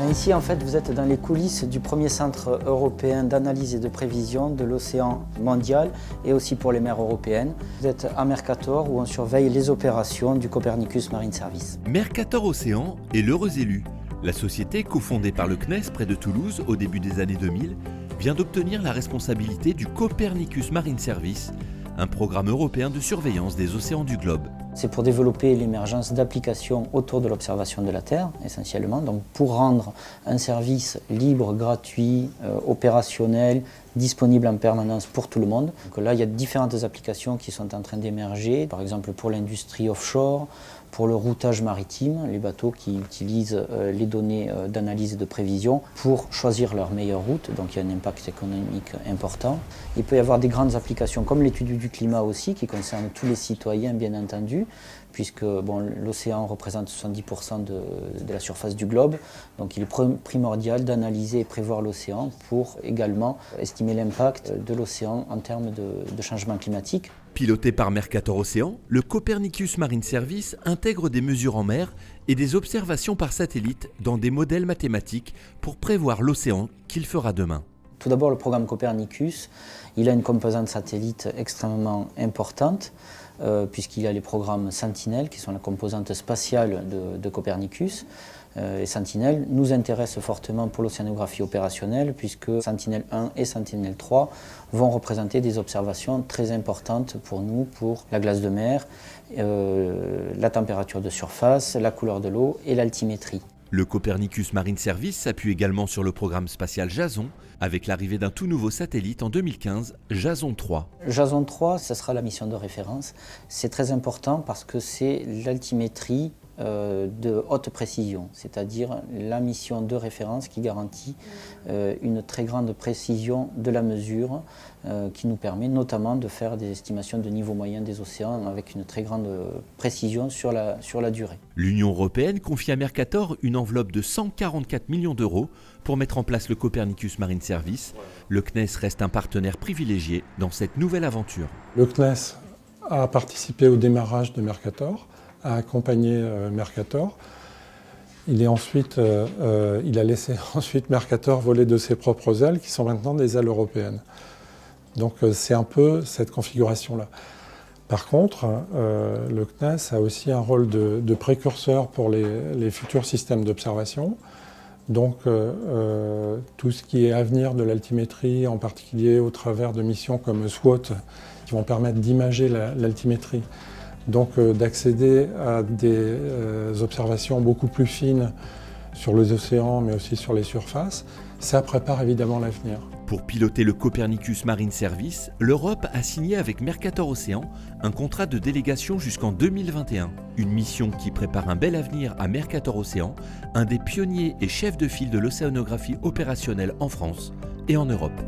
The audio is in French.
Ici, en fait, vous êtes dans les coulisses du premier centre européen d'analyse et de prévision de l'océan mondial et aussi pour les mers européennes. Vous êtes à Mercator où on surveille les opérations du Copernicus Marine Service. Mercator Océan est l'heureux élu. La société, cofondée par le CNES près de Toulouse au début des années 2000, vient d'obtenir la responsabilité du Copernicus Marine Service, un programme européen de surveillance des océans du globe. C'est pour développer l'émergence d'applications autour de l'observation de la Terre, essentiellement, donc pour rendre un service libre, gratuit, opérationnel, disponible en permanence pour tout le monde. Donc là, il y a différentes applications qui sont en train d'émerger, par exemple pour l'industrie offshore, pour le routage maritime, les bateaux qui utilisent les données d'analyse et de prévision pour choisir leur meilleure route, donc il y a un impact économique important. Il peut y avoir des grandes applications comme l'étude du climat aussi, qui concerne tous les citoyens bien entendu, puisque l'océan représente 70% de la surface du globe, donc il est primordial d'analyser et prévoir l'océan pour également estimer l'impact de l'océan en termes de changement climatique. Piloté par Mercator Océan, le Copernicus Marine Service intègre des mesures en mer et des observations par satellite dans des modèles mathématiques pour prévoir l'océan qu'il fera demain. Tout d'abord, le programme Copernicus, il a une composante satellite extrêmement importante, puisqu'il y a les programmes Sentinel, qui sont la composante spatiale de Copernicus. Et Sentinel nous intéresse fortement pour l'océanographie opérationnelle, puisque Sentinel 1 et Sentinel 3 vont représenter des observations très importantes pour nous, pour la glace de mer, la température de surface, la couleur de l'eau et l'altimétrie. Le Copernicus Marine Service s'appuie également sur le programme spatial Jason, avec l'arrivée d'un tout nouveau satellite en 2015, Jason 3. Jason 3, ce sera la mission de référence. C'est très important parce que c'est l'altimétrie de haute précision, c'est-à-dire la mission de référence qui garantit une très grande précision de la mesure, qui nous permet notamment de faire des estimations de niveau moyen des océans avec une très grande précision sur la durée. L'Union européenne confie à Mercator une enveloppe de 144 millions d'euros pour mettre en place le Copernicus Marine Service. Le CNES reste un partenaire privilégié dans cette nouvelle aventure. Le CNES a participé au démarrage de Mercator, a accompagné Mercator. Il a laissé ensuite Mercator voler de ses propres ailes, qui sont maintenant des ailes européennes. Donc c'est un peu cette configuration-là. Par contre, le CNES a aussi un rôle de précurseur pour les futurs systèmes d'observation. Donc tout ce qui est avenir de l'altimétrie, en particulier au travers de missions comme SWOT, qui vont permettre d'imager l'altimétrie. Donc d'accéder à des observations beaucoup plus fines sur les océans, mais aussi sur les surfaces, ça prépare évidemment l'avenir. Pour piloter le Copernicus Marine Service, l'Europe a signé avec Mercator Océan un contrat de délégation jusqu'en 2021. Une mission qui prépare un bel avenir à Mercator Océan, un des pionniers et chefs de file de l'océanographie opérationnelle en France et en Europe.